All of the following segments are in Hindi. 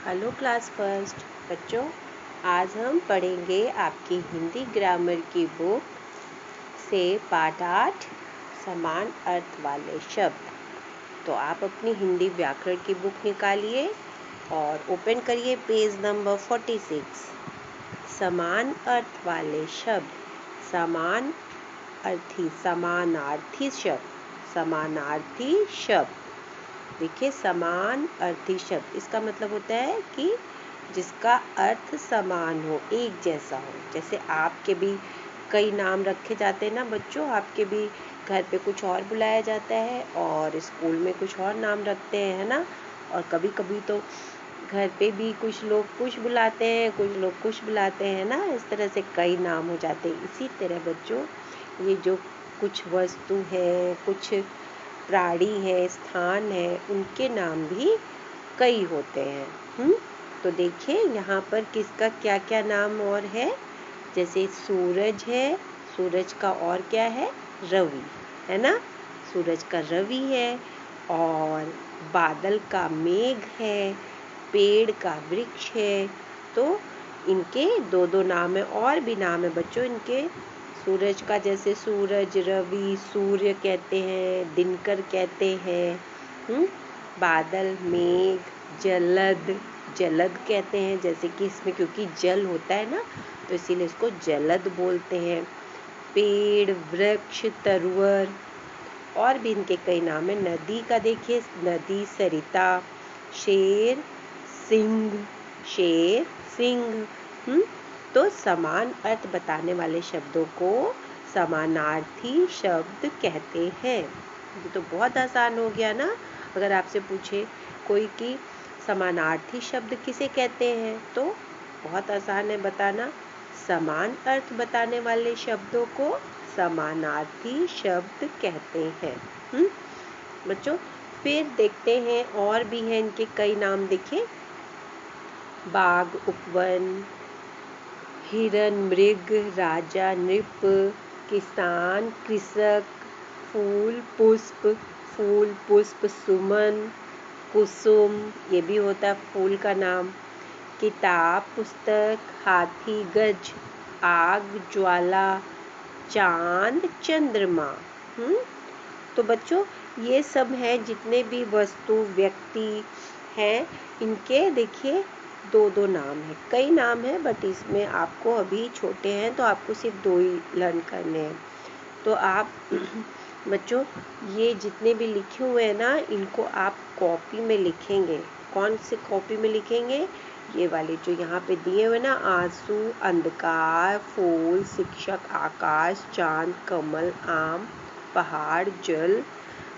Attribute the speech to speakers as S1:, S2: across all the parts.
S1: हेलो क्लास फर्स्ट बच्चों, आज हम पढ़ेंगे आपकी हिंदी ग्रामर की बुक से पाठ 8 समान अर्थ वाले शब्द। तो आप अपनी हिंदी व्याकरण की बुक निकालिए और ओपन करिए पेज नंबर 46। समान अर्थ वाले शब्द, समान अर्थी, समानार्थी शब्द, समानार्थी शब्द। देखिए, समान अर्थी शब्द इसका मतलब होता है कि जिसका अर्थ समान हो, एक जैसा हो। जैसे आपके भी कई नाम रखे जाते हैं ना बच्चों, आपके भी घर पे कुछ और बुलाया जाता है और स्कूल में कुछ और नाम रखते हैं, है ना। और कभी कभी तो घर पे भी कुछ लोग कुछ बुलाते हैं, कुछ लोग कुछ बुलाते हैं ना। इस तरह से कई नाम हो जाते हैं। इसी तरह बच्चों, ये जो कुछ वस्तु है, कुछ प्राणी है, स्थान है, उनके नाम भी कई होते हैं। तो देखिए यहाँ पर किसका क्या क्या नाम और है। जैसे सूरज है, सूरज का और क्या है, रवि, है ना। सूरज का रवि है। और बादल का मेघ है, पेड़ का वृक्ष है। तो इनके दो दो नाम है, और भी नाम है बच्चों इनके। सूरज का जैसे सूरज, रवि, सूर्य कहते हैं, दिनकर कहते हैं। बादल, मेघ, जलद, जलद कहते हैं। जैसे कि इसमें क्योंकि जल होता है ना, तो इसीलिए इसको जलद बोलते हैं। पेड़, वृक्ष, तरुवर, और भी इनके कई नाम है। नदी का देखिए, नदी, सरिता, शेर, सिंह, शेर, सिंह। तो समान अर्थ बताने वाले शब्दों को समानार्थी शब्द कहते हैं। ये तो बहुत आसान हो गया ना। अगर आपसे पूछे कोई कि समानार्थी शब्द किसे कहते हैं, तो बहुत आसान है बताना। समान अर्थ बताने वाले शब्दों को समानार्थी शब्द कहते हैं। बच्चों, फिर देखते हैं और भी हैं इनके कई नाम। देखिए, बाघ, उपवन, हिरण, मृग, राजा, नृप, किसान, कृषक, फूल, पुष्प, फूल, पुष्प, सुमन, कुसुम, ये भी होता है फूल का नाम। किताब, पुस्तक, हाथी, गज, आग, ज्वाला, चांद, चंद्रमा। तो बच्चों, ये सब हैं जितने भी वस्तु, व्यक्ति हैं, इनके देखिए दो दो नाम है। कई नाम है, बट इसमें आपको अभी छोटे हैं तो आपको सिर्फ दो ही लर्न करने हैं। तो आप बच्चों, ये जितने भी लिखे हुए हैं ना, इनको आप कॉपी में लिखेंगे। कौन से कॉपी में लिखेंगे? ये वाले जो यहाँ पे दिए हुए ना, आंसू, अंधकार, फूल, शिक्षक, आकाश, चांद, कमल, आम, पहाड़, जल,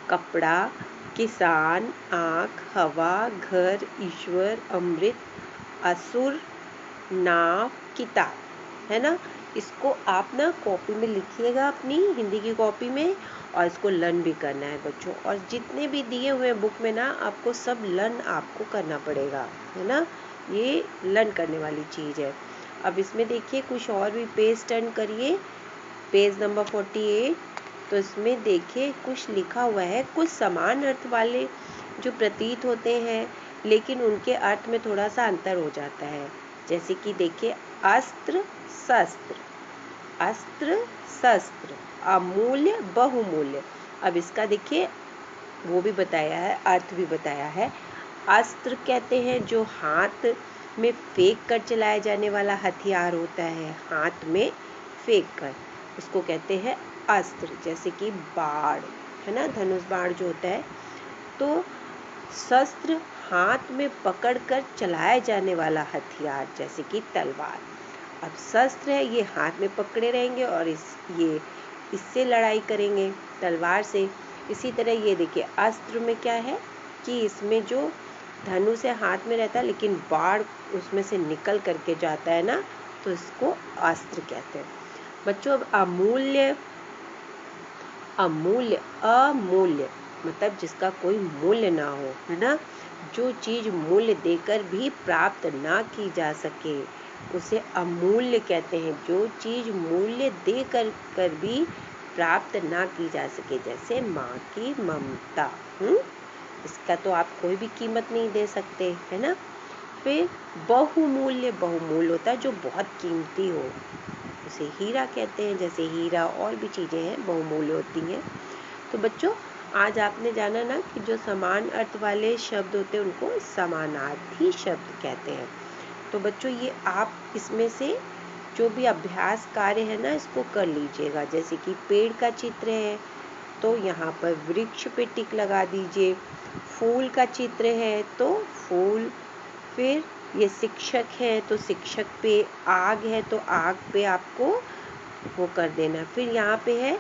S1: कपड़ा, किसान, आँख, हवा, घर, ईश्वर, अमृत, असुर, नाव, किताब, है ना। इसको आप ना कॉपी में लिखिएगा, अपनी हिंदी की कॉपी में, और इसको लर्न भी करना है बच्चों। और जितने भी दिए हुए बुक में ना, आपको सब लर्न आपको करना पड़ेगा, है ना। ये लर्न करने वाली चीज़ है। अब इसमें देखिए कुछ और भी पेज टर्न करिए, पेज नंबर 48। तो इसमें देखिए कुछ लिखा हुआ है, कुछ समान अर्थ वाले जो प्रतीत होते हैं, लेकिन उनके अर्थ में थोड़ा सा अंतर हो जाता है। जैसे कि देखिए, अस्त्र, शस्त्र, अस्त्र, शस्त्र, अमूल्य, बहुमूल्य। अब इसका देखिए वो भी बताया है, अर्थ भी बताया है। अस्त्र कहते हैं जो हाथ में फेंक कर चलाया जाने वाला हथियार होता है, हाथ में फेंक कर, उसको कहते हैं अस्त्र। जैसे कि बाण, है ना, धनुष बाण जो होता है। तो शस्त्र, हाथ में पकड़कर चलाया जाने वाला हथियार, जैसे कि तलवार। अब शस्त्र है, ये हाथ में पकड़े रहेंगे और ये इससे लड़ाई करेंगे, तलवार से। इसी तरह ये देखिए, अस्त्र में क्या है कि इसमें जो धनुष है हाथ में रहता है, लेकिन बाण उसमें से निकल करके जाता है ना, तो इसको अस्त्र कहते हैं बच्चों। अब अमूल्य, अमूल्य, अमूल्य मतलब जिसका कोई मूल्य ना हो, है ना। जो चीज मूल्य देकर भी प्राप्त ना की जा सके, उसे अमूल्य कहते हैं। जो चीज मूल्य दे कर भी प्राप्त ना की जा सके, जैसे माँ की ममता। इसका तो आप कोई भी कीमत नहीं दे सकते, है ना। फिर बहुमूल्य, बहुमूल्य होता है जो बहुत कीमती हो, उसे हीरा कहते हैं। जैसे हीरा और भी चीज़ें हैं बहुमूल्य होती हैं। तो बच्चों आज आपने जाना ना कि जो समान अर्थ वाले शब्द होते हैं उनको समानार्थी शब्द कहते हैं। तो बच्चों ये आप इसमें से जो भी अभ्यास कार्य है ना इसको कर लीजिएगा। जैसे कि पेड़ का चित्र है तो यहाँ पर वृक्ष पे टिक लगा दीजिए। फूल का चित्र है तो फूल, फिर ये शिक्षक है तो शिक्षक पे, आग है तो आग पे आपको वो कर देना। फिर यहाँ पे है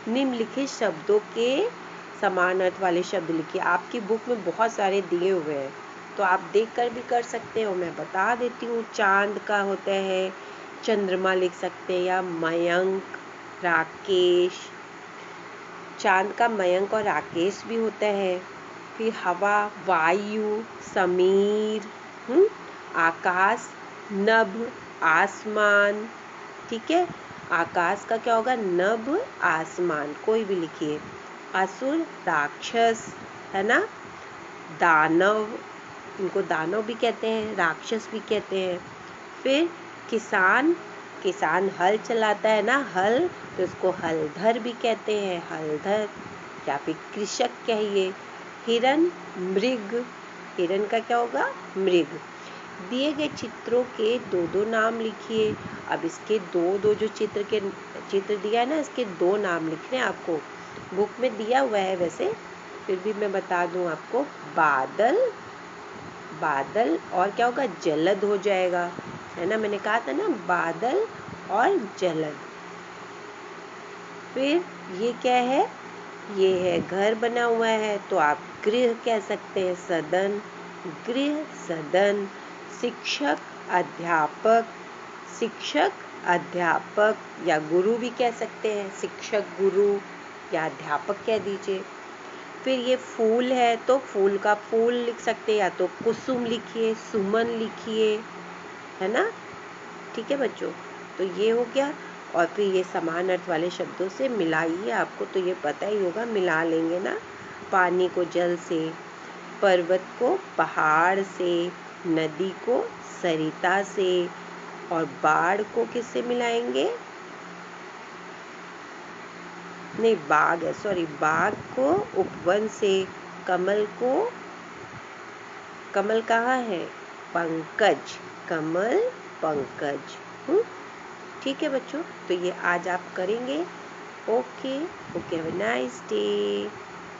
S1: निम्नलिखित शब्दों के समान अर्थ वाले शब्द लिखिए। आपकी बुक में बहुत सारे दिए हुए हैं तो आप देखकर भी कर सकते हो। मैं बता देती हूँ, चांद का होता है चंद्रमा लिख सकते हैं, या मयंक, राकेश, चांद का मयंक और राकेश भी होता है। फिर हवा, वायु, समीर, आकाश, नभ, आसमान। ठीक है, आकाश का क्या होगा? नभ, आसमान, कोई भी लिखिए। असुर, राक्षस, है ना। दानव, इनको दानव भी कहते हैं, राक्षस भी कहते हैं। फिर किसान, किसान हल चलाता है ना, हल, तो इसको हलधर भी कहते हैं, हलधर, या फिर कृषक कहिए। हिरण, मृग, हिरण का क्या होगा? मृग। दिए गए चित्रों के दो दो नाम लिखिए। अब इसके दो जो चित्र दिया है ना, इसके दो नाम लिखने हैं आपको। बुक में दिया हुआ है वैसे, फिर भी मैं बता दूं आपको। बादल, बादल और क्या होगा? जलद हो जाएगा, है ना। मैंने कहा था ना बादल और जलद। फिर ये क्या है? ये है घर बना हुआ है तो आप गृह कह सकते हैं, सदन, गृह, सदन। शिक्षक, अध्यापक, शिक्षक, अध्यापक, या गुरु भी कह सकते हैं, शिक्षक, गुरु, या अध्यापक कह दीजिए। फिर ये फूल है तो फूल का फूल लिख सकते हैं, या तो कुसुम लिखिए, सुमन लिखिए, है ना। ठीक है बच्चों, तो ये हो गया। और फिर ये समान अर्थ वाले शब्दों से मिलाइए। आपको तो ये पता ही होगा, मिला लेंगे ना। पानी को जल से, पर्वत को पहाड़ से, नदी को सरिता से, और बाढ़ को किससे मिलाएंगे? नहीं, बाघ है, सॉरी, बाघ को उपवन से, कमल को, कमल कहाँ है? पंकज, कमल, पंकज। ठीक है बच्चों, तो ये आज आप करेंगे। Okay, have a nice day.